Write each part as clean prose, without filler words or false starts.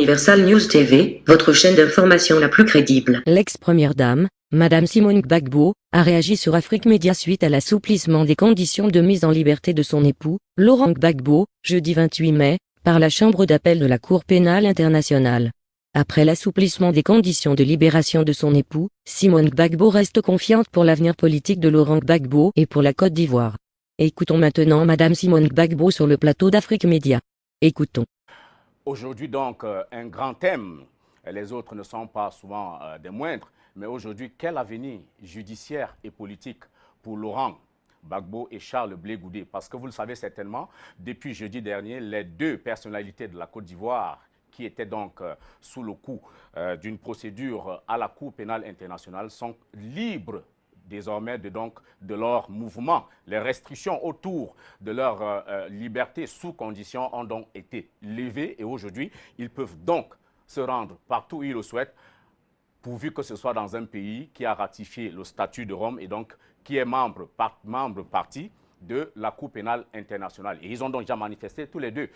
Universal News TV, votre chaîne d'information la plus crédible. L'ex-première dame, Madame Simone Gbagbo, a réagi sur Afrique Média suite à l'assouplissement des conditions de mise en liberté de son époux, Laurent Gbagbo, jeudi 28 mai, par la Chambre d'appel de la Cour pénale internationale. Après l'assouplissement des conditions de libération de son époux, Simone Gbagbo reste confiante pour l'avenir politique de Laurent Gbagbo et pour la Côte d'Ivoire. Écoutons maintenant Madame Simone Gbagbo sur le plateau d'Afrique Média. Écoutons. Aujourd'hui donc, un grand thème, les autres ne sont pas souvent des moindres, mais aujourd'hui, quel avenir judiciaire et politique pour Laurent Gbagbo et Charles Blé Goudé? Parce que vous le savez certainement, depuis jeudi dernier, les deux personnalités de la Côte d'Ivoire qui étaient donc sous le coup d'une procédure à la Cour pénale internationale sont libres désormais de leur mouvement. Les restrictions autour de leur liberté sous condition ont donc été levées et aujourd'hui, ils peuvent donc se rendre partout où ils le souhaitent, pourvu que ce soit dans un pays qui a ratifié le statut de Rome et donc qui est membre partie de la Cour pénale internationale. Et ils ont donc déjà manifesté tous les deux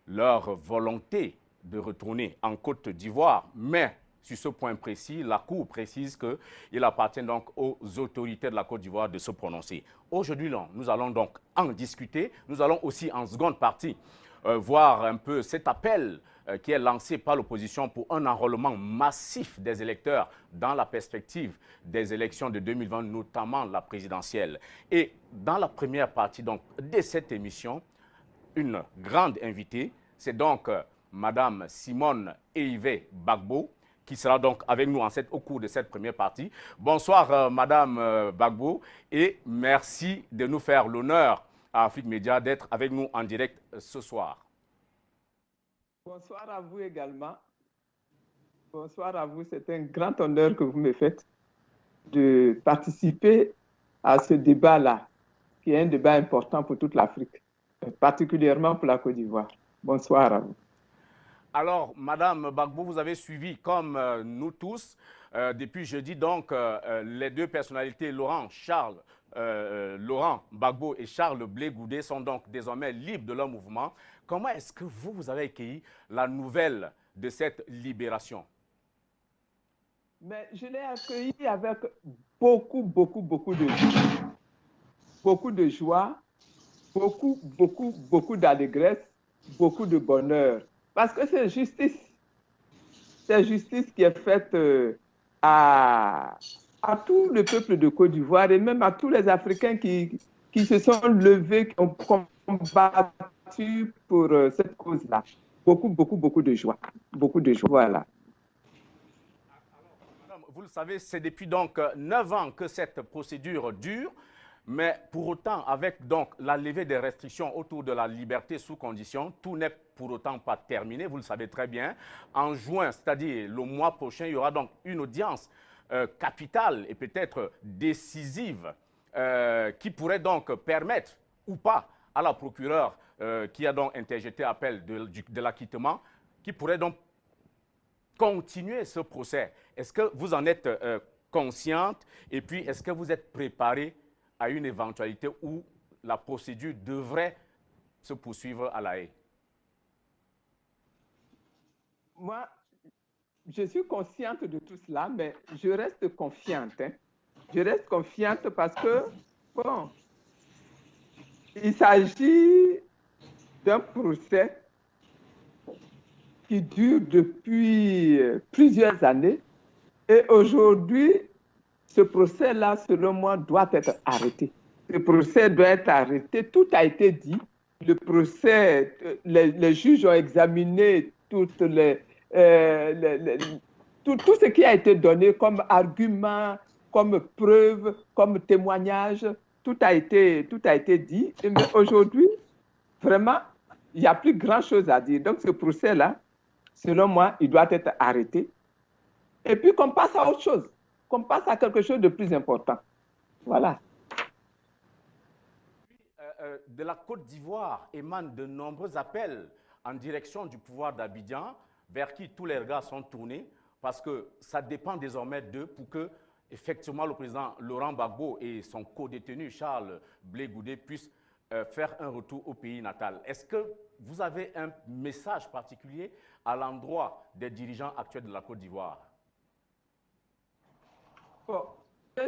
leur volonté de retourner en Côte d'Ivoire, mais sur ce point précis, la Cour précise qu'il appartient donc aux autorités de la Côte d'Ivoire de se prononcer. Aujourd'hui, nous allons donc en discuter. Nous allons aussi en seconde partie voir un peu cet appel qui est lancé par l'opposition pour un enrôlement massif des électeurs dans la perspective des élections de 2020, notamment la présidentielle. Et dans la première partie donc, de cette émission, une grande invitée, c'est donc Madame Simone Eivé Gbagbo, qui sera donc avec nous au cours de cette première partie. Bonsoir Madame Gbagbo et merci de nous faire l'honneur à Afrique Média d'être avec nous en direct ce soir. Bonsoir à vous également. Bonsoir à vous, c'est un grand honneur que vous me faites de participer à ce débat-là, qui est un débat important pour toute l'Afrique, particulièrement pour la Côte d'Ivoire. Bonsoir à vous. Alors, Madame Gbagbo, vous avez suivi, comme nous tous, depuis jeudi, donc, les deux personnalités, Laurent Gbagbo et Charles Blé Goudé, sont donc désormais libres de leur mouvement. Comment est-ce que vous avez accueilli la nouvelle de cette libération? Mais je l'ai accueilli avec beaucoup de joie. Beaucoup de joie, beaucoup d'allégresse, beaucoup de bonheur. Parce que c'est justice qui est faite à tout le peuple de Côte d'Ivoire et même à tous les Africains qui se sont levés, qui ont combattu pour cette cause-là. Beaucoup de joie. Beaucoup de joie, voilà. Alors, vous le savez, c'est depuis donc 9 ans que cette procédure dure. Mais pour autant, avec donc la levée des restrictions autour de la liberté sous condition, tout n'est pour autant pas terminé, vous le savez très bien. En juin, c'est-à-dire le mois prochain, il y aura donc une audience capitale et peut-être décisive qui pourrait donc permettre ou pas à la procureure qui a donc interjeté appel de l'acquittement, qui pourrait donc continuer ce procès. Est-ce que vous en êtes consciente et puis est-ce que vous êtes préparé à une éventualité où la procédure devrait se poursuivre à La Haye? Moi, je suis consciente de tout cela, mais je reste confiante. Je reste confiante parce que, bon, il s'agit d'un procès qui dure depuis plusieurs années et aujourd'hui, ce procès-là, selon moi, doit être arrêté. Ce procès doit être arrêté. Tout a été dit. Le procès, les juges ont examiné tout ce qui a été donné comme argument, comme preuve, comme témoignage. Tout a été dit. Mais aujourd'hui, vraiment, il n'y a plus grand-chose à dire. Donc, ce procès-là, selon moi, il doit être arrêté. Et puis qu'on passe à autre chose. Qu'on passe à quelque chose de plus important. Voilà. De la Côte d'Ivoire émanent de nombreux appels en direction du pouvoir d'Abidjan, vers qui tous les regards sont tournés, parce que ça dépend désormais d'eux pour que, effectivement, le président Laurent Gbagbo et son co-détenu Charles Blé Goudé puissent faire un retour au pays natal. Est-ce que vous avez un message particulier à l'endroit des dirigeants actuels de la Côte d'Ivoire? Bon,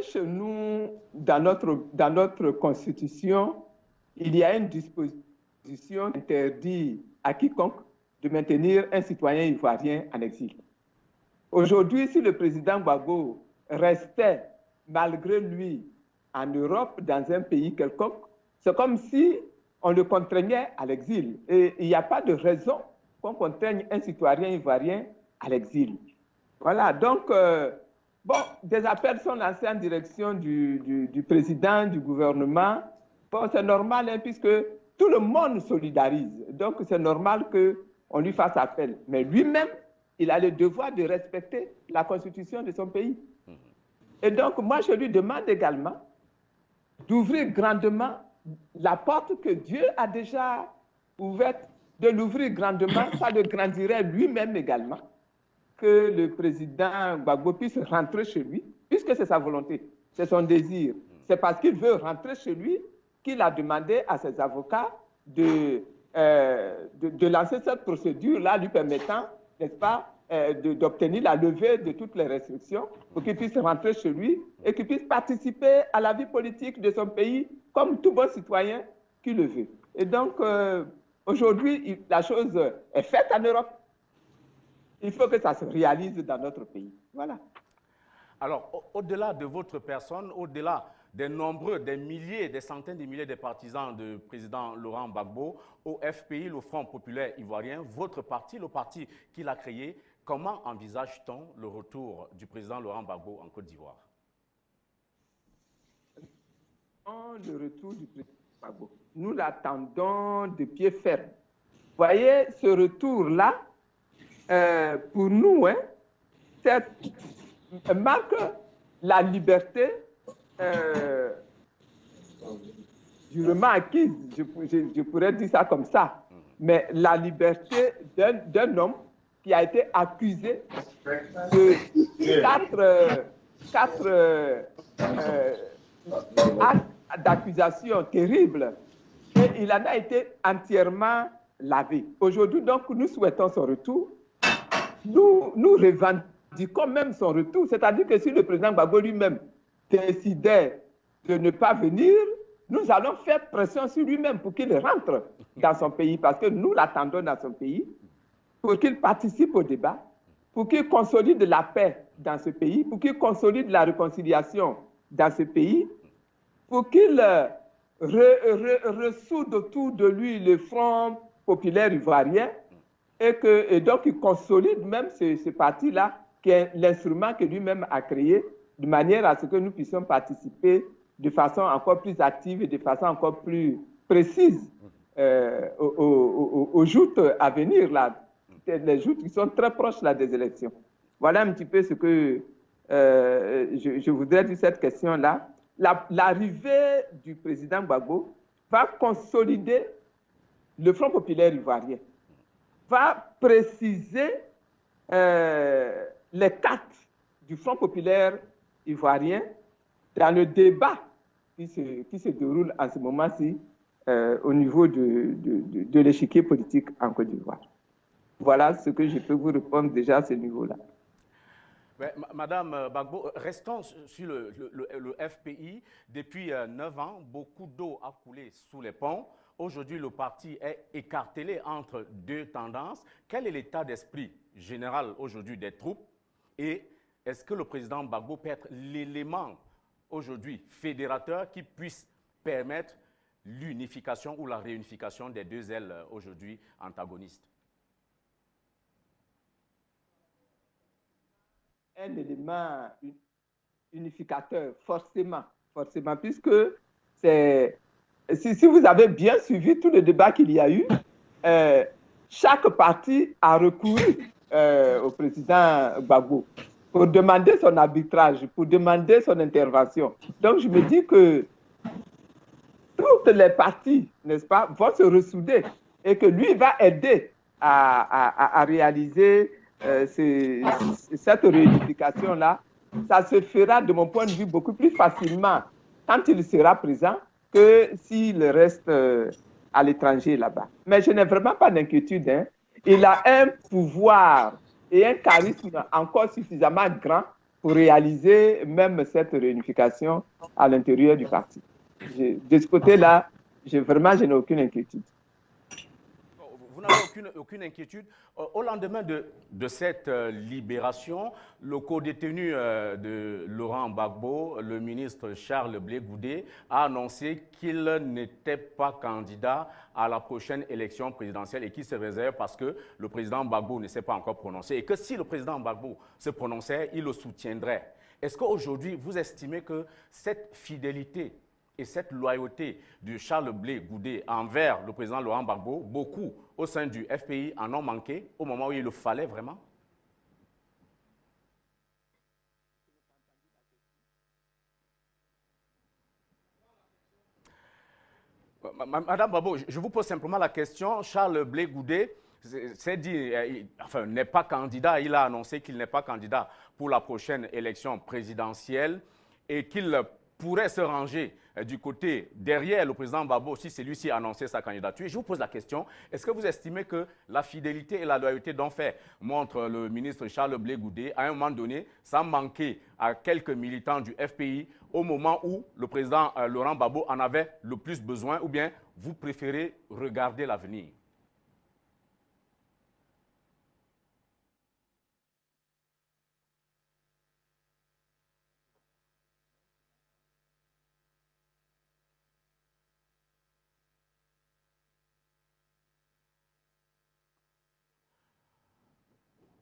chez nous, dans notre constitution, il y a une disposition qui interdit à quiconque de maintenir un citoyen ivoirien en exil. Aujourd'hui, si le président Gbagbo restait malgré lui en Europe, dans un pays quelconque, c'est comme si on le contraignait à l'exil. Et il n'y a pas de raison qu'on contraigne un citoyen ivoirien à l'exil. Voilà, donc, bon, des appels sont lancés en direction du président, du gouvernement. Bon, c'est normal, hein, puisque tout le monde solidarise. Donc, c'est normal qu'on lui fasse appel. Mais lui-même, il a le devoir de respecter la constitution de son pays. Et donc, moi, je lui demande également d'ouvrir grandement la porte que Dieu a déjà ouverte, de l'ouvrir grandement, ça le grandirait lui-même également, que le président Gbagbo puisse rentrer chez lui, puisque c'est sa volonté, c'est son désir. C'est parce qu'il veut rentrer chez lui qu'il a demandé à ses avocats de lancer cette procédure-là, lui permettant, n'est-ce pas, d'obtenir la levée de toutes les restrictions pour qu'il puisse rentrer chez lui et qu'il puisse participer à la vie politique de son pays comme tout bon citoyen qui le veut. Et donc, aujourd'hui, la chose est faite en Europe. Il faut que ça se réalise dans notre pays. Voilà. Alors, au-delà de votre personne, au-delà des nombreux, des milliers, des centaines de milliers de partisans du président Laurent Gbagbo, au FPI, le Front populaire ivoirien, votre parti, le parti qu'il a créé, comment envisage-t-on le retour du président Laurent Gbagbo en Côte d'Ivoire? Le retour du président Gbagbo, nous l'attendons de pied ferme. Vous voyez, ce retour-là, pour nous, hein, marque la liberté durement acquise, je pourrais dire ça comme ça, mais la liberté d'un homme qui a été accusé de quatre actes d'accusations terribles, et il en a été entièrement lavé. Aujourd'hui, donc, nous souhaitons son retour. Nous revendiquons même son retour, c'est-à-dire que si le président Gbagbo lui-même décidait de ne pas venir, nous allons faire pression sur lui-même pour qu'il rentre dans son pays, parce que nous l'attendons dans son pays, pour qu'il participe au débat, pour qu'il consolide la paix dans ce pays, pour qu'il consolide la réconciliation dans ce pays, pour qu'il ressoude autour de lui le Front populaire ivoirien, et donc il consolide même ce parti-là, qui est l'instrument que lui-même a créé, de manière à ce que nous puissions participer de façon encore plus active et de façon encore plus précise aux joutes à venir, là, les joutes qui sont très proches là, des élections. Voilà un petit peu ce que je voudrais dire cette question-là. L'arrivée du président Gbagbo va consolider le Front populaire ivoirien, va préciser les cartes du Front populaire ivoirien dans le débat qui se déroule en ce moment-ci au niveau de l'échiquier politique en Côte d'Ivoire. Voilà ce que je peux vous répondre déjà à ce niveau-là. Madame Gbagbo, restons sur le FPI. Depuis 9 ans, beaucoup d'eau a coulé sous les ponts. Aujourd'hui, le parti est écartelé entre deux tendances. Quel est l'état d'esprit général aujourd'hui des troupes? Et est-ce que le président Gbagbo peut être l'élément aujourd'hui fédérateur qui puisse permettre l'unification ou la réunification des deux ailes aujourd'hui antagonistes? Un élément unificateur, forcément, puisque si vous avez bien suivi tout le débat qu'il y a eu, chaque parti a recouru au président Gbagbo pour demander son arbitrage, pour demander son intervention. Donc je me dis que toutes les parties, n'est-ce pas, vont se ressouder et que lui va aider à réaliser cette réunification-là. Ça se fera, de mon point de vue, beaucoup plus facilement quand il sera présent que s'il reste à l'étranger là-bas. Mais je n'ai vraiment pas d'inquiétude. Hein. Il a un pouvoir et un charisme encore suffisamment grand pour réaliser même cette réunification à l'intérieur du parti. De ce côté-là, je n'ai aucune inquiétude. Vous n'avez aucune inquiétude. Au lendemain de cette libération, le co-détenu de Laurent Gbagbo, le ministre Charles Blé Goudé, a annoncé qu'il n'était pas candidat à la prochaine élection présidentielle et qu'il se réserve parce que le président Gbagbo ne s'est pas encore prononcé et que si le président Gbagbo se prononçait, il le soutiendrait. Est-ce qu'aujourd'hui, vous estimez que cette fidélité et cette loyauté de Charles Blé Goudé envers le président Laurent Gbagbo, beaucoup au sein du FPI en ont manqué au moment où il le fallait vraiment? Madame Gbagbo, je vous pose simplement la question. Charles Blé Goudé s'est dit, enfin, n'est pas candidat. Il a annoncé qu'il n'est pas candidat pour la prochaine élection présidentielle et qu'il pourrait se ranger du côté derrière le président Gbagbo si celui-ci annonçait sa candidature. Je vous pose la question, est-ce que vous estimez que la fidélité et la loyauté dont fait montre le ministre Charles Blé Goudé, à un moment donné, sans manquer à quelques militants du FPI au moment où le président Laurent Gbagbo en avait le plus besoin, ou bien vous préférez regarder l'avenir?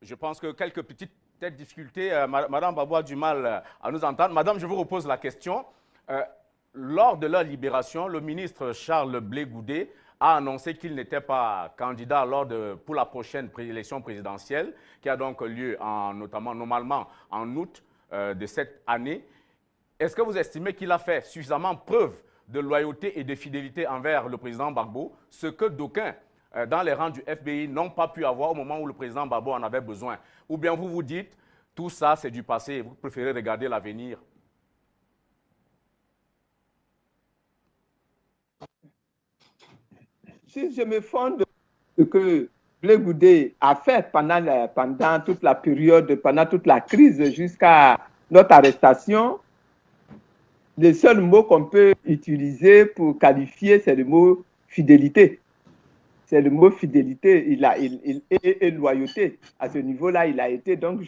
Je pense que quelques petites difficultés, Madame Gbagbo a du mal à nous entendre. Madame, je vous repose la question. Lors de leur libération, le ministre Charles Blé Goudé a annoncé qu'il n'était pas candidat pour la prochaine élection présidentielle, qui a donc lieu normalement en août de cette année. Est-ce que vous estimez qu'il a fait suffisamment preuve de loyauté et de fidélité envers le président Gbagbo, ce que d'aucuns dans les rangs du FBI n'ont pas pu avoir au moment où le président Gbagbo en avait besoin? Ou bien vous vous dites, tout ça c'est du passé, vous préférez regarder l'avenir? Si je me fonde sur ce que Blé Goudé a fait pendant toute la période, pendant toute la crise jusqu'à notre arrestation, le seul mot qu'on peut utiliser pour qualifier, c'est le mot fidélité. C'est le mot fidélité et loyauté. À ce niveau-là, il a été. Donc,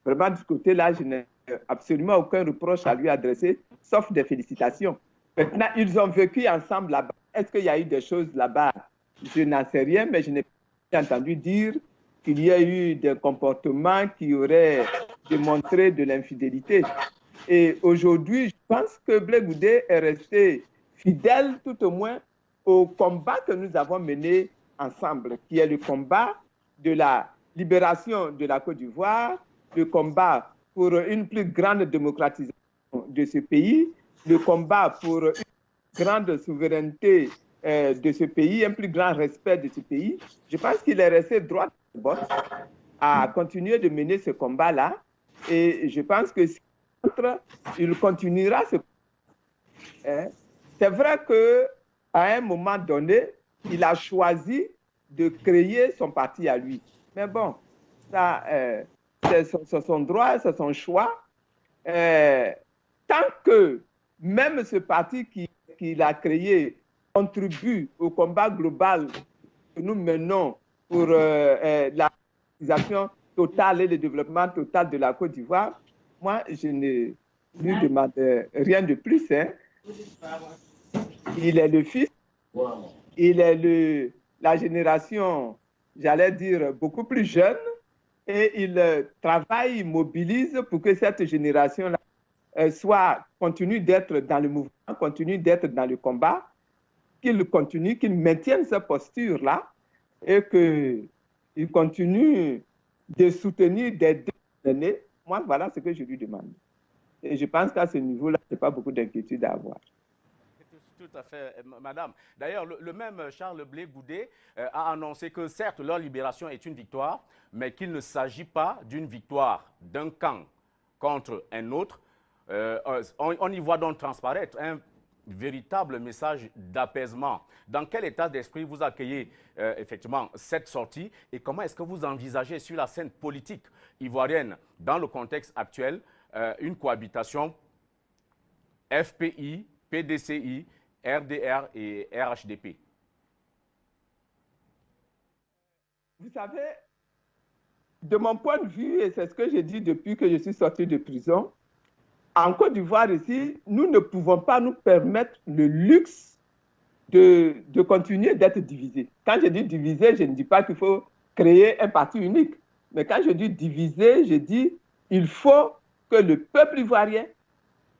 vraiment, de ce côté-là, je n'ai absolument aucun reproche à lui adresser, sauf des félicitations. Maintenant, ils ont vécu ensemble là-bas. Est-ce qu'il y a eu des choses là-bas? Je n'en sais rien, mais je n'ai pas entendu dire qu'il y a eu des comportements qui auraient démontré de l'infidélité. Et aujourd'hui, je pense que Blé Goudé est resté fidèle, tout au moins, au combat que nous avons mené ensemble, qui est le combat de la libération de la Côte d'Ivoire, le combat pour une plus grande démocratisation de ce pays, le combat pour une grande souveraineté de ce pays, un plus grand respect de ce pays. Je pense qu'il est resté droit de botte à continuer de mener ce combat-là. Et je pense que il continuera ce combat. C'est vrai qu'à un moment donné, il a choisi de créer son parti à lui. Mais bon, ça, c'est son droit, c'est son choix. Tant que même ce parti qu'il a créé contribue au combat global que nous menons pour la réalisation totale et le développement total de la Côte d'Ivoire, moi, je ne lui demande rien de plus. Hein. Il est le fils, il est la génération, j'allais dire, beaucoup plus jeune, et il travaille, il mobilise pour que cette génération-là continue d'être dans le mouvement, continue d'être dans le combat, qu'il continue, qu'il maintienne sa posture-là et qu'il continue de soutenir des années. Moi, voilà ce que je lui demande. Et je pense qu'à ce niveau-là, il n'y a pas beaucoup d'inquiétude à avoir. Tout à fait, madame. D'ailleurs, le même Charles Blé Goudé a annoncé que certes, leur libération est une victoire, mais qu'il ne s'agit pas d'une victoire d'un camp contre un autre. On y voit donc transparaître véritable message d'apaisement. Dans quel état d'esprit vous accueillez effectivement cette sortie et comment est-ce que vous envisagez sur la scène politique ivoirienne, dans le contexte actuel, une cohabitation FPI, PDCI, RDR et RHDP? Vous savez, de mon point de vue, et c'est ce que j'ai dit depuis que je suis sorti de prison, en Côte d'Ivoire ici, nous ne pouvons pas nous permettre le luxe de continuer d'être divisés. Quand je dis divisé, je ne dis pas qu'il faut créer un parti unique. Mais quand je dis divisé, je dis il faut que le peuple ivoirien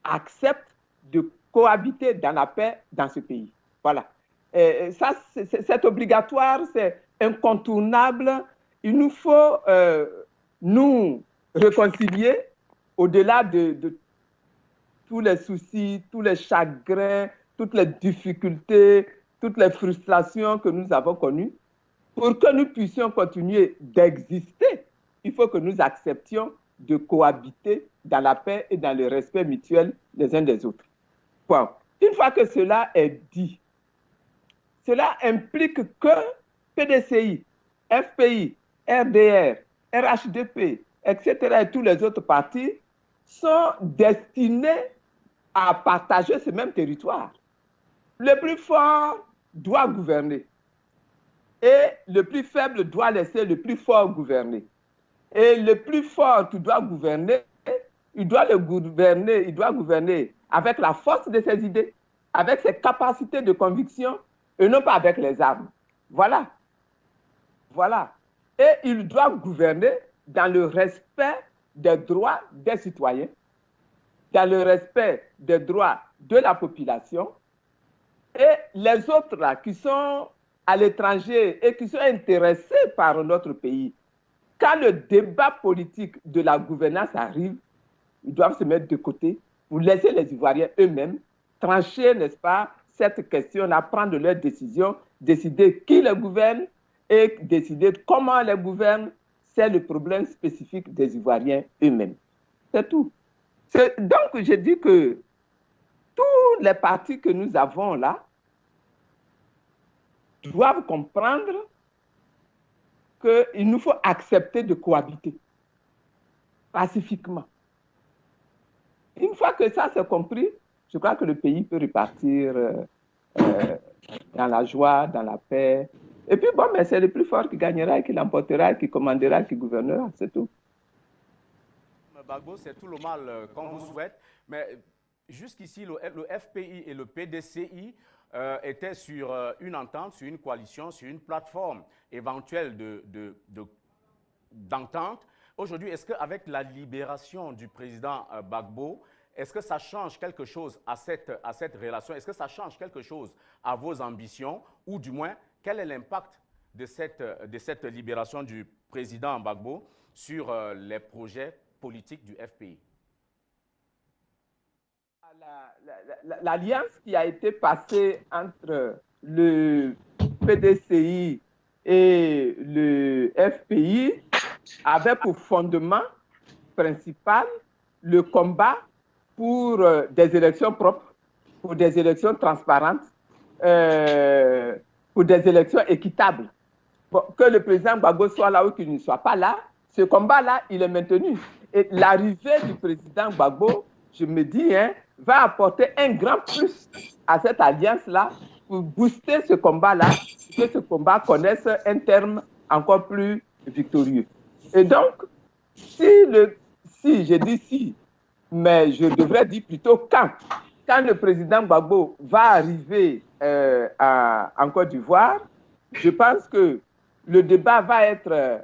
accepte de cohabiter dans la paix dans ce pays. Voilà. Et ça, c'est obligatoire, c'est incontournable. Il nous faut nous réconcilier au-delà de tous les soucis, tous les chagrins, toutes les difficultés, toutes les frustrations que nous avons connues. Pour que nous puissions continuer d'exister, il faut que nous acceptions de cohabiter dans la paix et dans le respect mutuel les uns des autres. Bon. Une fois que cela est dit, cela implique que PDCI, FPI, RDR, RHDP, etc. et tous les autres partis sont destinés à partager ce même territoire. Le plus fort doit gouverner et le plus faible doit laisser le plus fort gouverner. Et le plus fort qui doit gouverner, il doit gouverner avec la force de ses idées, avec ses capacités de conviction et non pas avec les armes. Voilà. Voilà. Et il doit gouverner dans le respect des droits des citoyens, dans le respect des droits de la population. Et les autres là, qui sont à l'étranger et qui sont intéressés par notre pays, quand le débat politique de la gouvernance arrive, ils doivent se mettre de côté pour laisser les Ivoiriens eux-mêmes trancher, n'est-ce pas, cette question-là, prendre leurs décisions, décider qui les gouverne et décider comment les gouverne. C'est le problème spécifique des Ivoiriens eux-mêmes. C'est tout. Donc, je dis que tous les partis que nous avons là doivent comprendre qu'il nous faut accepter de cohabiter pacifiquement. Une fois que ça c'est compris, je crois que le pays peut repartir dans la joie, dans la paix. Et puis bon, mais c'est le plus fort qui gagnera, qui l'emportera, qui commandera, qui gouvernera, c'est tout. Gbagbo, c'est tout le mal qu'on vous souhaite. Mais jusqu'ici, le FPI et le PDCI étaient sur une entente, sur une coalition, sur une plateforme éventuelle d'entente. Aujourd'hui, est-ce qu'avec la libération du président Gbagbo, est-ce que ça change quelque chose à cette relation? Est-ce que ça change quelque chose à vos ambitions? Ou du moins, quel est l'impact de cette libération du président Gbagbo sur les projets politiques du FPI? L'alliance qui a été passée entre le PDCI et le FPI avait pour fondement principal le combat pour des élections propres, pour des élections transparentes, pour des élections équitables. Bon, que le président Gbagbo soit là ou qu'il ne soit pas là, ce combat-là, il est maintenu. Et l'arrivée du président Gbagbo, je me dis, va apporter un grand plus à cette alliance-là pour booster ce combat-là, que ce combat connaisse un terme encore plus victorieux. Et donc, je dis si, mais je devrais dire plutôt quand le président Gbagbo va arriver en Côte d'Ivoire, je pense que le débat va être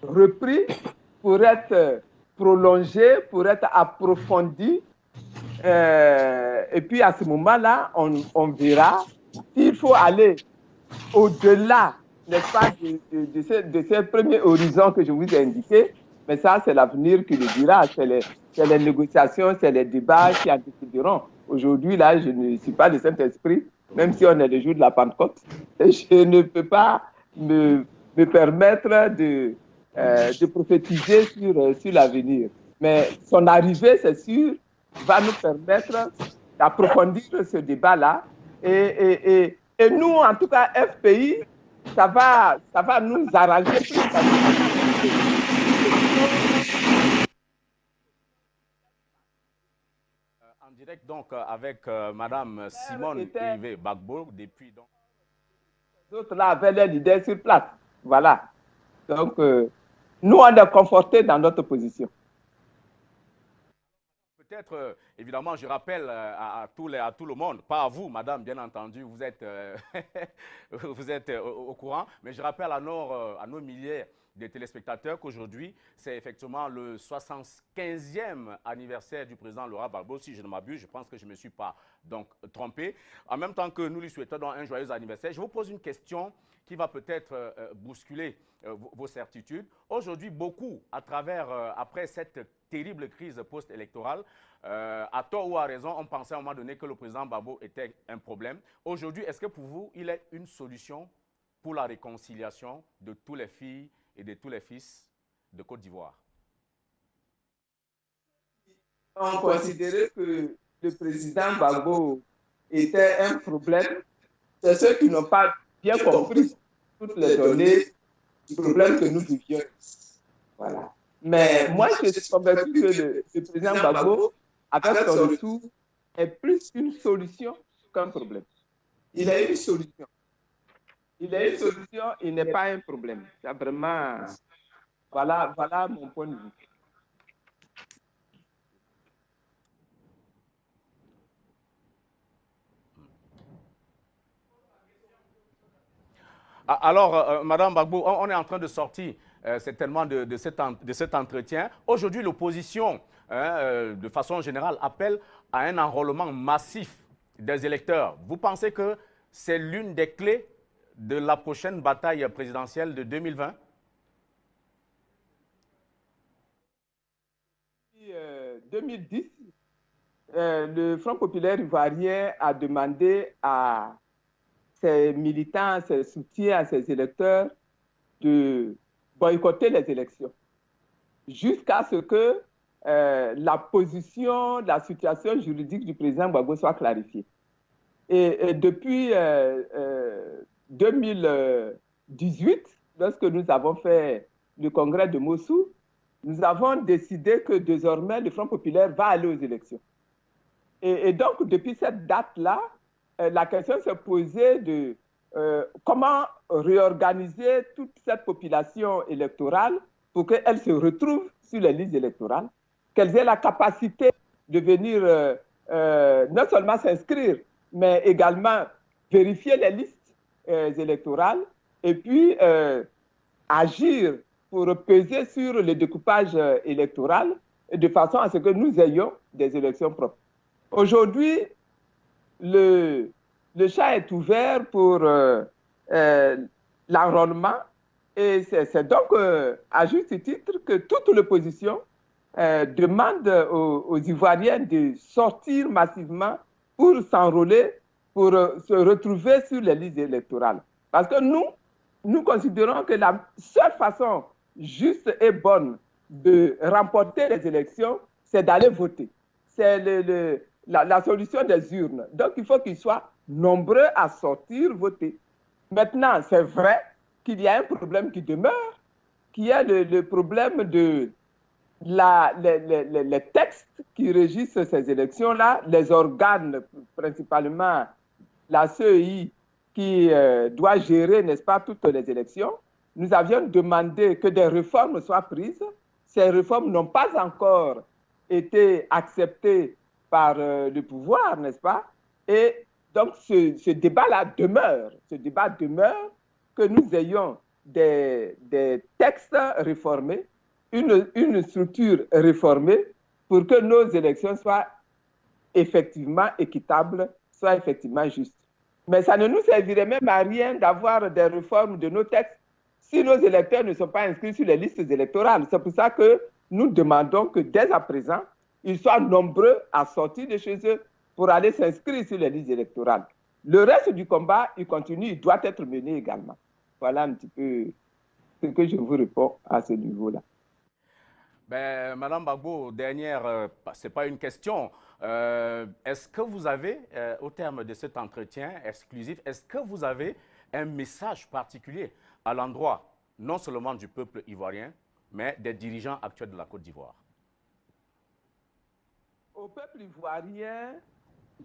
repris pour être prolongé, pour être approfondi. Et puis à ce moment-là, on verra s'il faut aller au-delà, n'est-ce pas, de ces premiers horizons que je vous ai indiqués. Mais ça, c'est l'avenir qui le dira. C'est les négociations, c'est les débats qui en décideront. Aujourd'hui, là, je ne suis pas le Saint-Esprit, même si on est le jour de la Pentecôte. Et je ne peux pas me permettre de prophétiser sur l'avenir. Mais son arrivée, c'est sûr, va nous permettre d'approfondir ce débat-là. Et nous, en tout cas, FPI, ça va nous arranger plus. En direct donc avec Madame Simone Hervé Gbagbo depuis donc. Les autres là avaient les leaders sur place. Voilà. Donc, nous, on est confortés dans notre position. Peut-être, évidemment, je rappelle à tout le monde, pas à vous, madame, bien entendu, vous êtes, vous êtes au courant, mais je rappelle à nos milliers de téléspectateurs qu'aujourd'hui, c'est effectivement le 75e anniversaire du président Laurent Gbagbo. Si je ne m'abuse, je pense que je ne me suis pas donc trompé. En même temps que nous lui souhaitons donc un joyeux anniversaire, je vous pose une question qui va peut-être bousculer vos certitudes. Aujourd'hui, beaucoup, après cette terrible crise post-électorale, à tort ou à raison, on pensait à un moment donné que le président Gbagbo était un problème. Aujourd'hui, est-ce que pour vous, il est une solution pour la réconciliation de toutes les filles et de tous les fils de Côte d'Ivoire? On considérait que le président Gbagbo était un problème. C'est ceux qui n'ont pas bien compris toutes les données du problème que nous vivions. Voilà. Mais moi, je suis convaincu que le président Gbagbo, avec son retour, est plus une solution qu'un problème. Il a une solution. Il a une solution, il n'est pas un problème. C'est vraiment... Voilà mon point de vue. Alors, Madame Gbagbo, on est en train de sortir certainement de cet entretien. Aujourd'hui, l'opposition, de façon générale, appelle à un enrôlement massif des électeurs. Vous pensez que c'est l'une des clés de la prochaine bataille présidentielle de 2020? En 2010, le Front populaire ivoirien a demandé à ses militants, ses soutiens, à ses électeurs de boycotter les élections jusqu'à ce que la position, la situation juridique du président Gbagbo soit clarifiée. Et depuis 2018, lorsque nous avons fait le congrès de Mossou, nous avons décidé que désormais le Front populaire va aller aux élections. Et donc, depuis cette date-là, la question s'est posée de comment réorganiser toute cette population électorale pour qu'elle se retrouve sur les listes électorales, qu'elles aient la capacité de venir non seulement s'inscrire, mais également vérifier les listes électorales et puis agir pour peser sur le découpage électoral de façon à ce que nous ayons des élections propres. Aujourd'hui, le champ est ouvert pour l'enrôlement et c'est donc à juste titre que toute l'opposition demande aux Ivoiriens de sortir massivement pour s'enrôler, pour se retrouver sur les listes électorales. Parce que nous considérons que la seule façon juste et bonne de remporter les élections, c'est d'aller voter. C'est la solution des urnes. Donc, il faut qu'ils soient nombreux à sortir voter. Maintenant, c'est vrai qu'il y a un problème qui demeure, qui est le problème de les textes qui régissent ces élections-là, les organes, principalement la CEI, qui doit gérer, n'est-ce pas, toutes les élections. Nous avions demandé que des réformes soient prises. Ces réformes n'ont pas encore été acceptées par le pouvoir, n'est-ce pas? Et donc, ce débat-là demeure. Ce débat demeure que nous ayons des textes réformés, une structure réformée pour que nos élections soient effectivement équitables, soient effectivement justes. Mais ça ne nous servirait même à rien d'avoir des réformes de nos textes si nos électeurs ne sont pas inscrits sur les listes électorales. C'est pour ça que nous demandons que dès à présent, ils soient nombreux à sortir de chez eux pour aller s'inscrire sur les listes électorales. Le reste du combat, il continue, il doit être mené également. Voilà un petit peu ce que je vous réponds à ce niveau-là. Ben, Madame Gbagbo, dernière, ce n'est pas une question, Est-ce que vous avez, au terme de cet entretien exclusif, est-ce que vous avez un message particulier à l'endroit non seulement du peuple ivoirien, mais des dirigeants actuels de la Côte d'Ivoire? Au peuple ivoirien,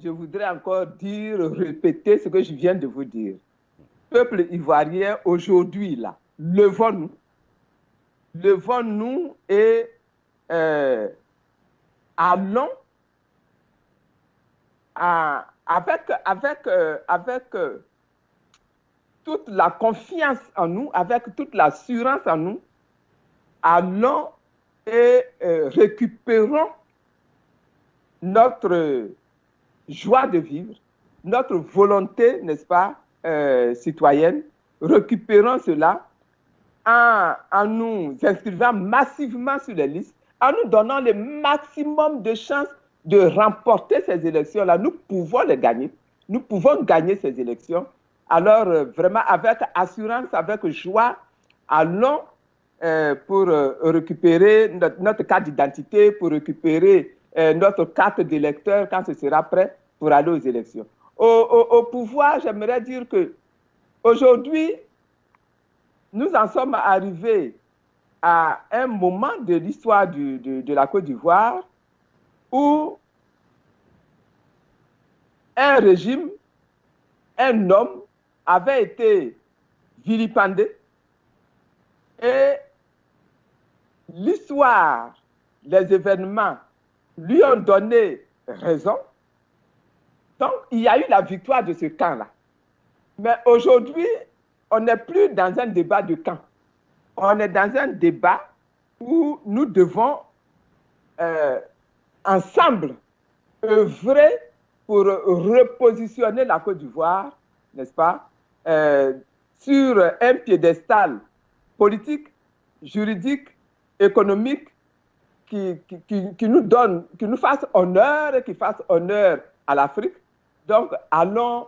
je voudrais encore dire, répéter ce que je viens de vous dire. Peuple ivoirien, aujourd'hui, là, levons-nous. Levons-nous et allons avec toute la confiance en nous, avec toute l'assurance en nous, allons et récupérons notre joie de vivre, notre volonté, n'est-ce pas, citoyenne. Récupérons cela en nous inscrivant massivement sur les listes, en nous donnant le maximum de chances de remporter ces élections-là. Nous pouvons les gagner. Nous pouvons gagner ces élections. Alors, vraiment, avec assurance, avec joie, allons pour récupérer notre carte d'identité, pour récupérer notre carte d'électeur quand ce sera prêt pour aller aux élections. Au pouvoir, j'aimerais dire que aujourd'hui, nous en sommes arrivés à un moment de l'histoire de la Côte d'Ivoire où un régime, un homme avait été vilipendé et l'histoire, les événements lui ont donné raison. Donc, il y a eu la victoire de ce camp-là. Mais aujourd'hui, on n'est plus dans un débat de camp. On est dans un débat où nous devons ensemble œuvrer pour repositionner la Côte d'Ivoire, n'est-ce pas, sur un piédestal politique, juridique, économique, qui nous fasse honneur et qui fasse honneur à l'Afrique. Donc, allons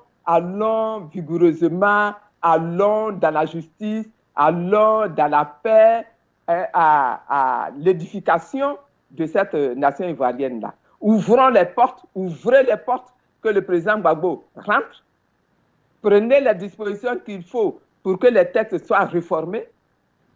vigoureusement, allons dans la justice, allons dans la paix, à l'édification de cette nation ivoirienne-là. Ouvrons les portes, ouvrez les portes, que le président Gbagbo rentre. Prenez les dispositions qu'il faut pour que les textes soient réformés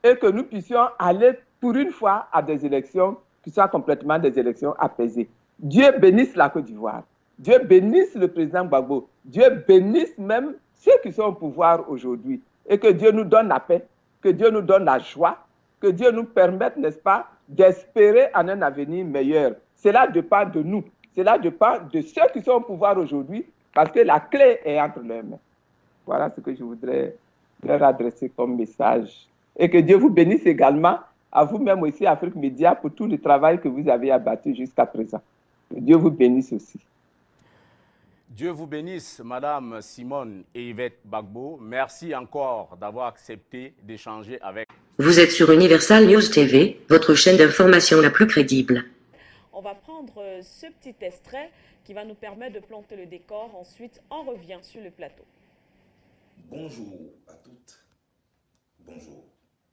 et que nous puissions aller pour une fois à des élections qui soient complètement des élections apaisées. Dieu bénisse la Côte d'Ivoire. Dieu bénisse le président Gbagbo. Dieu bénisse même ceux qui sont au pouvoir aujourd'hui. Et que Dieu nous donne la paix, que Dieu nous donne la joie, que Dieu nous permette, n'est-ce pas, d'espérer en un avenir meilleur. Cela dépend de nous. Cela dépend de ceux qui sont au pouvoir aujourd'hui, parce que la clé est entre leurs mains. Voilà ce que je voudrais leur adresser comme message. Et que Dieu vous bénisse également, à vous-même aussi, Afrique Média, pour tout le travail que vous avez abattu jusqu'à présent. Que Dieu vous bénisse aussi. Dieu vous bénisse, Madame Simone et Yvette Gbagbo. Merci encore d'avoir accepté d'échanger avec. Vous êtes sur Universal News TV, votre chaîne d'information la plus crédible. On va prendre ce petit extrait qui va nous permettre de planter le décor. Ensuite, on revient sur le plateau. Bonjour à toutes, bonjour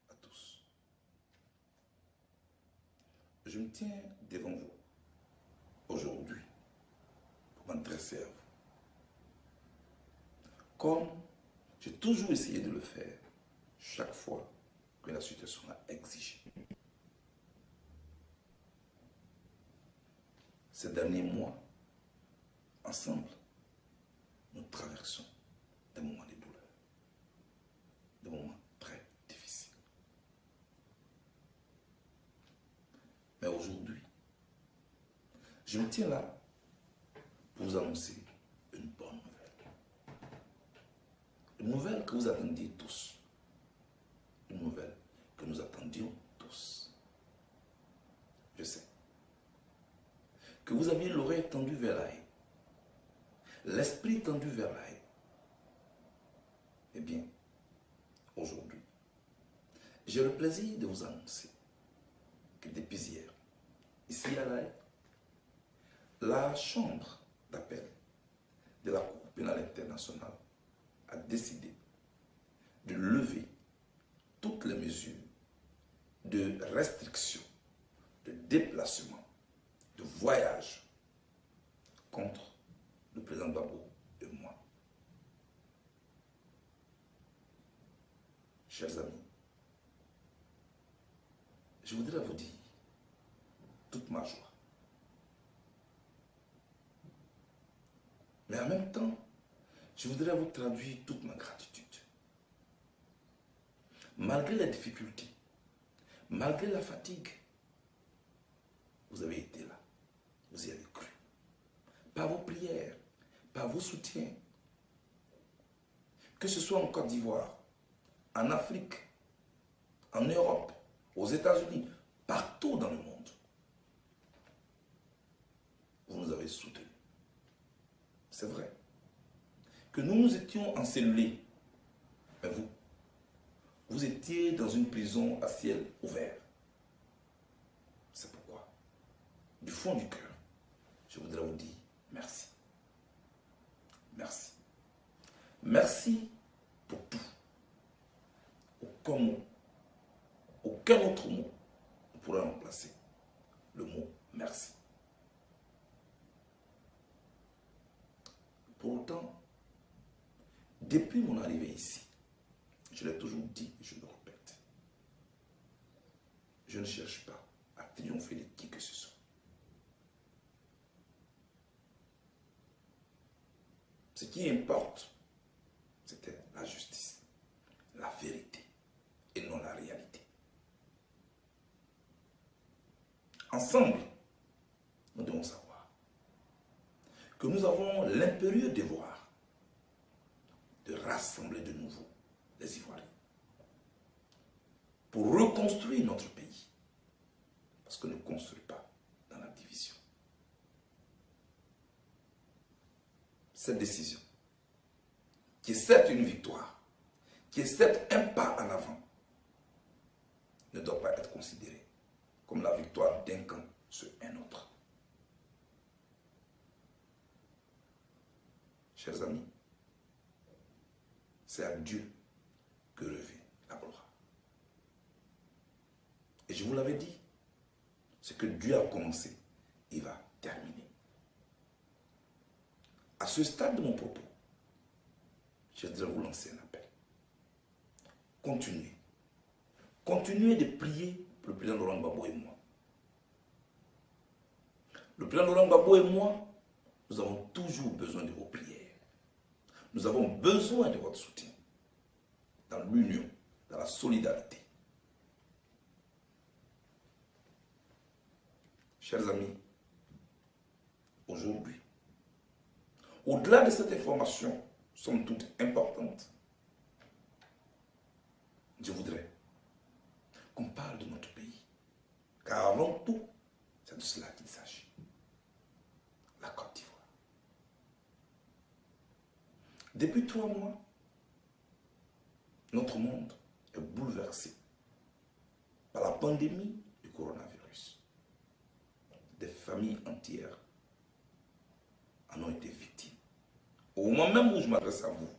à tous. Je me tiens devant vous aujourd'hui pour m'adresser à vous. Comme j'ai toujours essayé de le faire chaque fois que la situation l'a exigé. Ces derniers mois, ensemble, nous traversons des moments de douleur, des moments très difficiles. Mais aujourd'hui, je me tiens là pour vous annoncer une bonne nouvelle. Une nouvelle que vous attendiez tous. Une nouvelle que nous attendions tous. Je sais que vous aviez l'oreille tendue vers la haie, l'esprit tendu vers la haie. Eh bien, aujourd'hui, j'ai le plaisir de vous annoncer que depuis hier, ici à La Haye, la chambre d'appel de la Cour pénale internationale a décidé de lever toutes les mesures de restriction, de déplacement, de voyage contre le président Gbagbo et moi. Chers amis, je voudrais vous dire toute ma joie. Mais en même temps, je voudrais vous traduire toute ma gratitude. Malgré les difficultés, malgré la fatigue, vous avez été là. Vous y avez cru. Par vos prières, par vos soutiens. Que ce soit en Côte d'Ivoire, en Afrique, en Europe, aux États-Unis, partout dans le monde, vous nous avez soutenus. C'est vrai que nous étions encellués, mais vous étiez dans une prison à ciel ouvert. C'est pourquoi, du fond du cœur, je voudrais vous dire merci. Merci. Merci pour tout. Aucun autre mot ne pourra remplacer le mot merci. Pour autant, depuis mon arrivée ici, je l'ai toujours dit et je le répète, je ne cherche pas à triompher de qui que ce soit. Ce qui importe, c'était la justice, la vérité et non la réalité. Ensemble, nous devons savoir que nous avons l'impérieux devoir de rassembler de nouveau les Ivoiriens pour reconstruire notre pays. Parce qu'on ne construit pas dans la division. Cette décision, qui est certes une victoire, qui est certes un pas en avant, ne doit pas être considérée comme la victoire d'un camp sur un autre. Chers amis, c'est à Dieu que revient la gloire. Et je vous l'avais dit, ce que Dieu a commencé, il va terminer. À ce stade de mon propos, je voudrais vous lancer un appel. Continuez. Continuez de prier pour le président Laurent Gbagbo et moi. Le président Laurent Gbagbo et moi, nous avons toujours besoin de vos prières. Nous avons besoin de votre soutien dans l'union, dans la solidarité. Chers amis, aujourd'hui, au-delà de cette information, somme toute importante, je voudrais qu'on parle de notre pays. Car avant tout, c'est de cela qu'il s'agit. La Côte d'Ivoire. Depuis 3 mois, notre monde est bouleversé par la pandémie du coronavirus. Des familles entières en ont été victimes. Au moment même où je m'adresse à vous,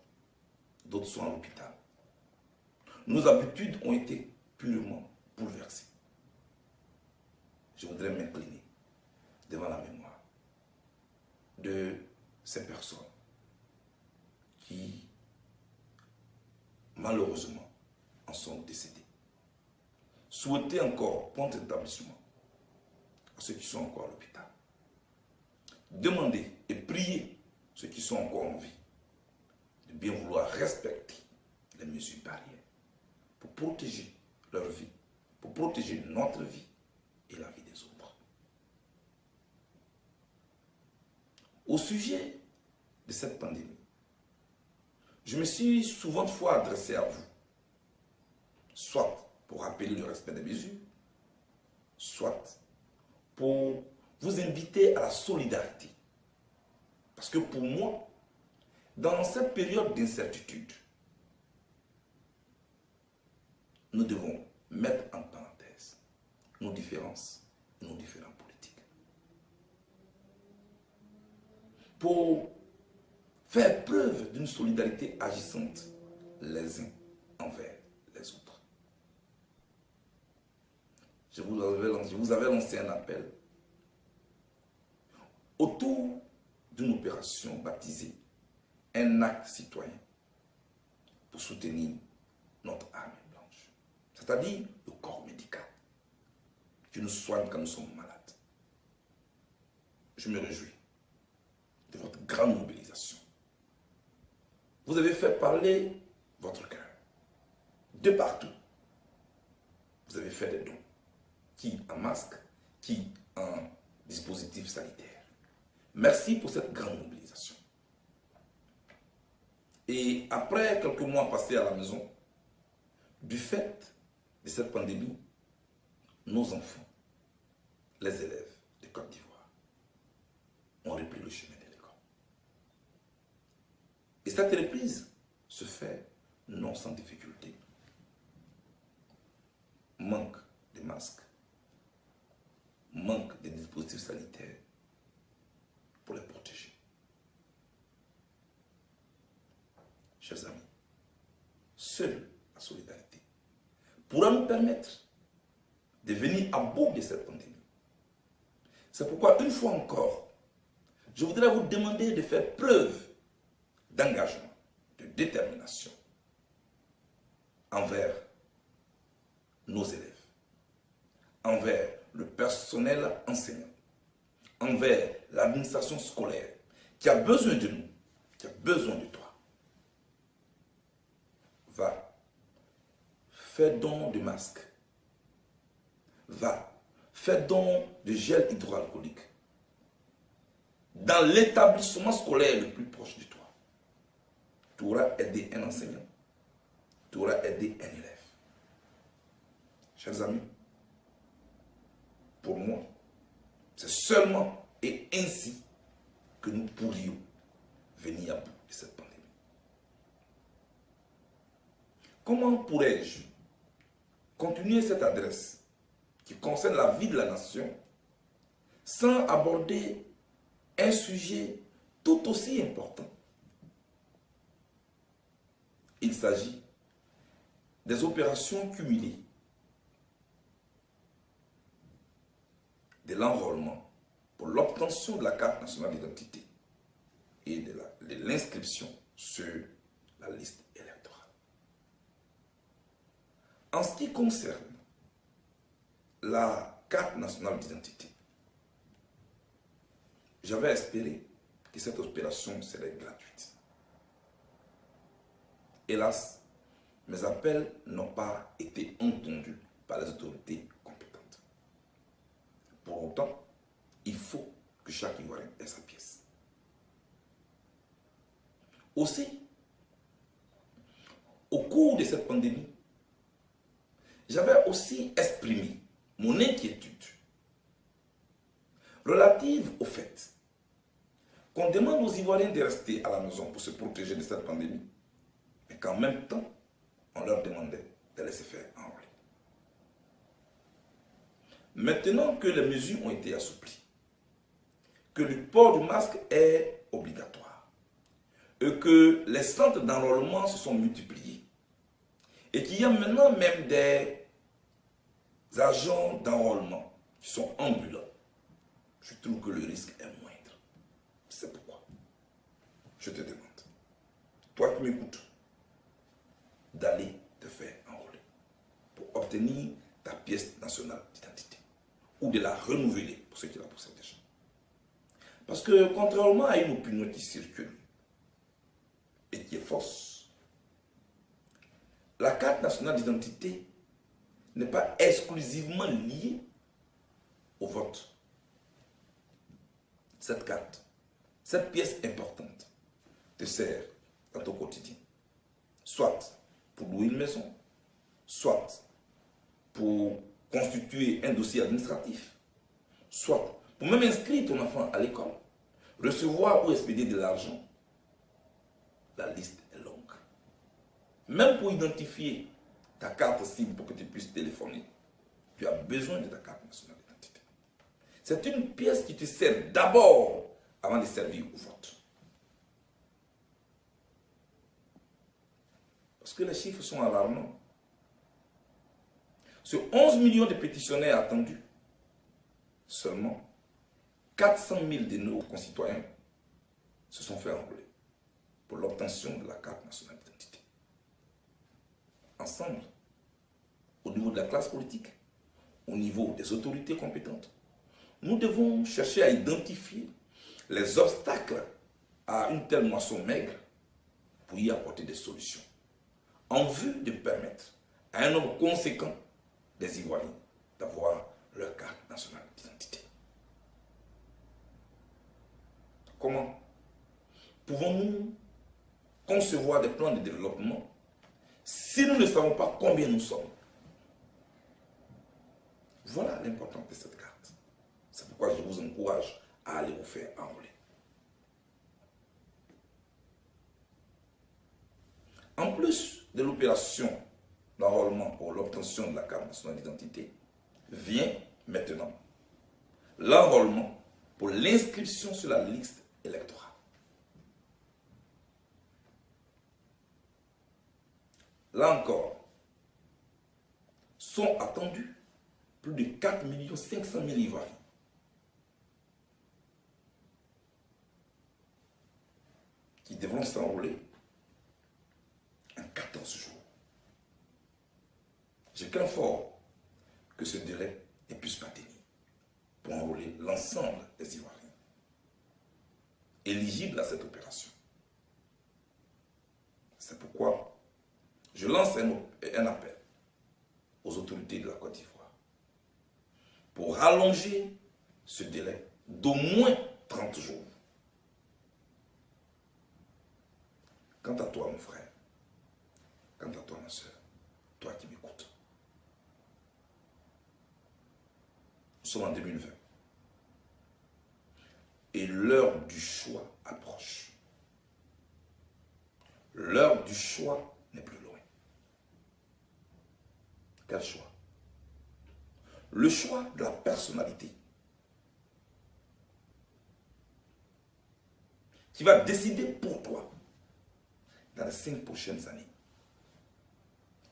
d'autres sont à l'hôpital. Nos habitudes ont été purement bouleversées. Je voudrais m'incliner devant la mémoire de ces personnes qui, malheureusement, en sont décédées. Souhaiter encore prompt établissement à ceux qui sont encore à l'hôpital. Demander et prier ceux qui sont encore en vie de bien vouloir respecter les mesures barrières pour protéger leur vie, pour protéger notre vie et la vie des autres. Au sujet de cette pandémie, je me suis souvent de fois adressé à vous, soit pour rappeler le respect des mesures, soit pour vous inviter à la solidarité. Parce que pour moi, dans cette période d'incertitude, nous devons mettre en parenthèse nos différences, nos différents politiques. Pour faire preuve d'une solidarité agissante les uns envers les autres. Je vous avais lancé un appel autour d'une opération baptisée un acte citoyen pour soutenir notre armée blanche, c'est-à-dire le corps médical qui nous soigne quand nous sommes malades. Je me réjouis de votre grande mobilisation. Vous avez fait parler votre cœur. De partout, vous avez fait des dons. Qui en masque, qui en dispositif sanitaire. Merci pour cette grande mobilisation. Et après quelques mois passés à la maison, du fait de cette pandémie, nos enfants, les élèves de Côte d'Ivoire, ont repris le chemin de l'école. Et cette reprise se fait non sans difficulté. Manque de masques, manque de dispositifs sanitaires pour les protéger. Chers amis, seule la solidarité pourra nous permettre de venir à bout de cette pandémie. C'est pourquoi, une fois encore, je voudrais vous demander de faire preuve d'engagement, de détermination envers nos élèves, envers le personnel enseignant, envers l'administration scolaire qui a besoin de nous, qui a besoin de toi. Va, fais don de masques, va, fais don de gel hydroalcoolique dans l'établissement scolaire le plus proche de toi. Tu auras aidé un enseignant, tu auras aidé un élève. Chers amis, pour moi, c'est seulement et ainsi que nous pourrions venir à bout de cette pandémie. Comment pourrais-je continuer cette adresse qui concerne la vie de la nation sans aborder un sujet tout aussi important? Il s'agit des opérations cumulées de l'enrôlement pour l'obtention de la carte nationale d'identité et de l'inscription sur la liste électorale. En ce qui concerne la carte nationale d'identité, j'avais espéré que cette opération serait gratuite. Hélas, mes appels n'ont pas été entendus par les autorités compétentes. Pour autant, il faut que chaque Ivoirien ait sa pièce. Aussi, au cours de cette pandémie, j'avais aussi exprimé mon inquiétude relative au fait qu'on demande aux Ivoiriens de rester à la maison pour se protéger de cette pandémie, mais qu'en même temps, on leur demandait de laisser faire enrôler. Maintenant que les mesures ont été assouplies, que le port du masque est obligatoire, et que les centres d'enrôlement se sont multipliés, et qu'il y a maintenant même des agents d'enrôlement qui sont ambulants, je trouve que le risque est moindre. C'est pourquoi je te demande, toi qui m'écoutes, d'aller te faire enrôler pour obtenir ta pièce nationale d'identité ou de la renouveler pour ceux qui la possèdent déjà. Parce que contrairement à une opinion qui circule et qui est fausse, la carte nationale d'identité n'est pas exclusivement liée au vote. Cette carte, cette pièce importante te sert dans ton quotidien, soit pour louer une maison, soit pour constituer un dossier administratif, soit pour même inscrire ton enfant à l'école, recevoir ou expédier de l'argent. La liste est longue. Même pour identifier ta carte SIM pour que tu puisses téléphoner, tu as besoin de ta carte nationale d'identité. C'est une pièce qui te sert d'abord avant de servir au vote. Parce que les chiffres sont alarmants. Sur 11 millions de pétitionnaires attendus, seulement 400 000 de nos concitoyens se sont fait enrôler pour l'obtention de la carte nationale d'identité. Ensemble, au niveau de la classe politique, au niveau des autorités compétentes, nous devons chercher à identifier les obstacles à une telle moisson maigre pour y apporter des solutions, en vue de permettre à un nombre conséquent des Ivoiriens d'avoir leur carte nationale d'identité. Comment pouvons-nous concevoir des plans de développement si nous ne savons pas combien nous sommes? Voilà l'importance de cette carte. C'est pourquoi je vous encourage à aller vous faire enrôler. En plus de l'opération d'enrôlement pour l'obtention de la carte nationale d'identité, vient maintenant l'enrôlement pour l'inscription sur la liste électorale. Là encore, sont attendus plus de 4 500 000 Ivoiriens. Qui devront s'enrôler en 14 jours. Je crains fort que ce délai ne puisse pas tenir pour enrôler l'ensemble des Ivoiriens éligibles à cette opération. C'est pourquoi je lance un appel aux autorités de la Côte d'Ivoire pour rallonger ce délai d'au moins 30 jours. Quant à toi, mon frère, quant à toi, ma soeur, toi qui m'écoutes, nous sommes en 2020 et l'heure du choix approche. L'heure du choix n'est plus loin. Quel choix? Le choix de la personnalité qui va décider pour toi dans les 5 prochaines années.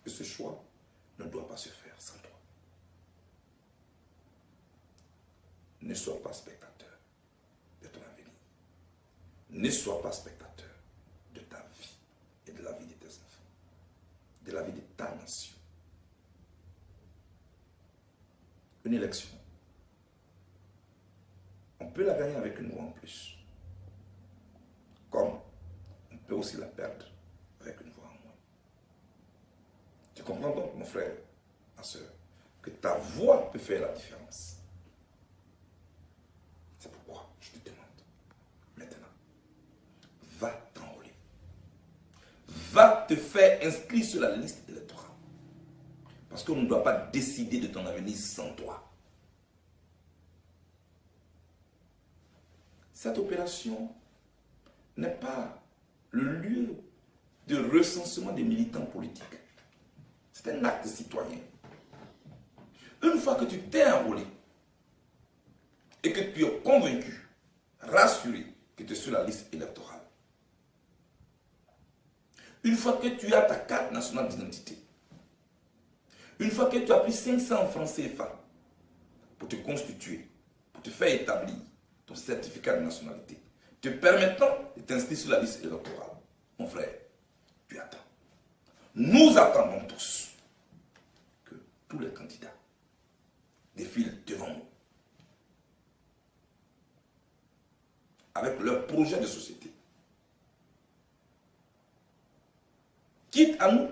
Et ce choix ne doit pas se faire sans toi. Ne sois pas spectateur de ton avenir. Ne sois pas spectateur de ta vie et de la vie de tes enfants, de la vie de ta nation. Une élection, on peut la gagner avec une voix en plus, comme on peut aussi la perdre avec une voix en moins. Tu comprends donc, mon frère, ma soeur, que ta voix peut faire la différence. C'est pourquoi je te demande, maintenant, va t'enrôler. Va te faire inscrire sur la liste électorale. Parce qu'on ne doit pas décider de ton avenir sans toi. Cette opération n'est pas le lieu de recensement des militants politiques. C'est un acte citoyen. Une fois que tu t'es enrôlé et que tu es convaincu, rassuré que tu es sur la liste électorale, une fois que tu as ta carte nationale d'identité, une fois que tu as pris 500 francs CFA pour te constituer, pour te faire établir ton certificat de nationalité, te permettant de t'inscrire sur la liste électorale, mon frère, tu attends. Nous attendons tous que tous les candidats défilent devant nous avec leur projet de société. Quitte à nous,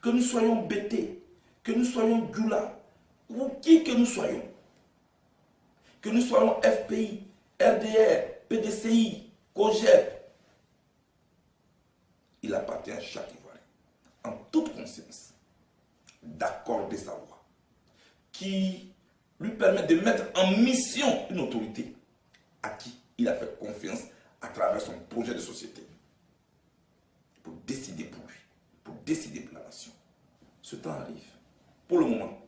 que nous soyons BT, que nous soyons Gula, ou qui que nous soyons FPI, RDR, PDCI, COGEP, il appartient à chaque Ivoirien, en toute conscience, d'accorder sa voix, qui lui permet de mettre en mission une autorité à qui il a fait confiance à travers son projet de société, pour décider pour lui, pour décider pour la nation. Ce temps arrive, pour le moment,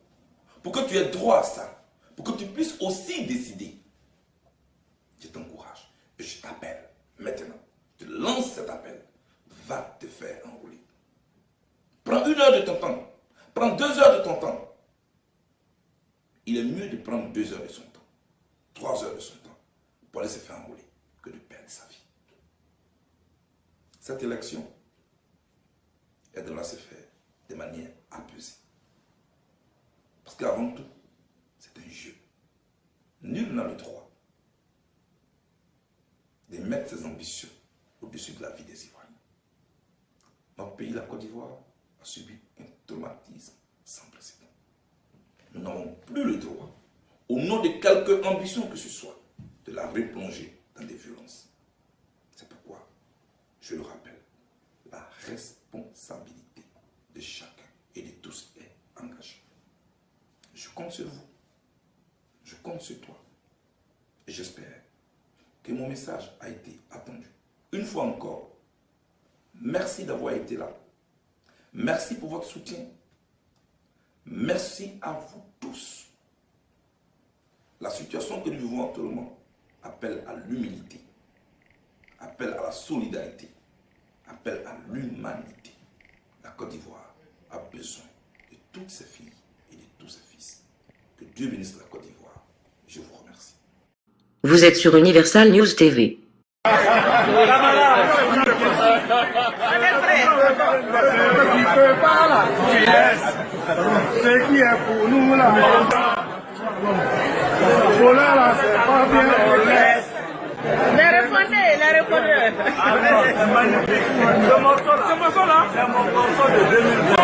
pour que tu aies droit à ça, pour que tu puisses aussi décider. Je t'encourage et je t'appelle maintenant. Je te lance cet appel. Va te faire enrôler. Prends 1 heure de ton temps. Prends 2 heures de ton temps. Il est mieux de prendre 2 heures de son temps, 3 heures de son temps, pour aller se faire enrôler, que de perdre sa vie. cette élection, elle devra se faire de manière apaisée. Parce qu'avant tout, c'est un jeu. Nul n'a le droit de mettre ses ambitions au-dessus de la vie des Ivoiriens. Notre pays, la Côte d'Ivoire, a subi un traumatisme sans précédent. Nous n'avons plus le droit, au nom de quelque ambition que ce soit, de la replonger dans des violences. C'est pourquoi, je le rappelle, la responsabilité de chacun et de tous est engagée. Je compte sur vous, je compte sur toi, et j'espère que mon message a été attendu. Une fois encore, merci d'avoir été là. Merci pour votre soutien. Merci à vous tous. La situation que nous vivons actuellement appelle à l'humilité, appelle à la solidarité, appelle à l'humanité. La Côte d'Ivoire a besoin de toutes ses filles et de tous ses fils. Que Dieu bénisse la Côte d'Ivoire. Je vous remercie. Vous êtes sur Universal News TV. Ce qui est pour nous là, voilà là, c'est pas bien, on laisse. Les répondez. C'est magnifique. Ce morceau là, c'est mon morceau de 2020.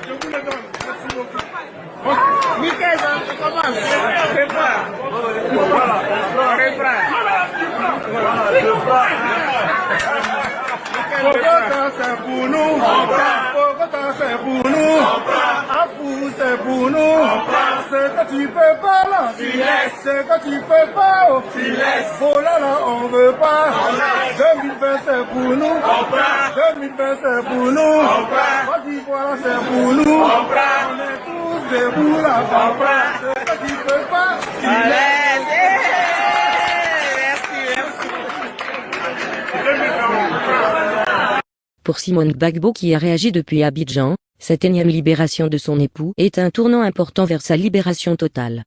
Je vous le donne, merci beaucoup. Nickel, on commence. Bogota c'est pour nous, Bogota c'est pour nous, Afou c'est pour nous, c'est que tu peux pas là, c'est que tu peux pas, oh là là on veut pas, 2020 c'est pour nous, 2020 c'est pour nous, Côte d'Ivoire c'est pour nous, on est tous debout là, c'est que tu peux pas, Pour Simone Gbagbo qui a réagi depuis Abidjan, cette énième libération de son époux est un tournant important vers sa libération totale.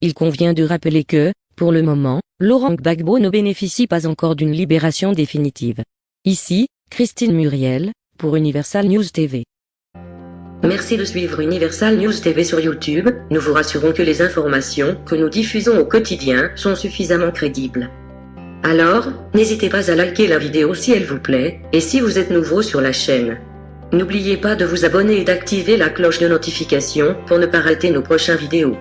Il convient de rappeler que, pour le moment, Laurent Gbagbo ne bénéficie pas encore d'une libération définitive. Ici, Christine Muriel, pour Universal News TV. Merci de suivre Universal News TV sur YouTube. Nous vous rassurons que les informations que nous diffusons au quotidien sont suffisamment crédibles. Alors, n'hésitez pas à liker la vidéo si elle vous plaît, et si vous êtes nouveau sur la chaîne. N'oubliez pas de vous abonner et d'activer la cloche de notification pour ne pas rater nos prochaines vidéos.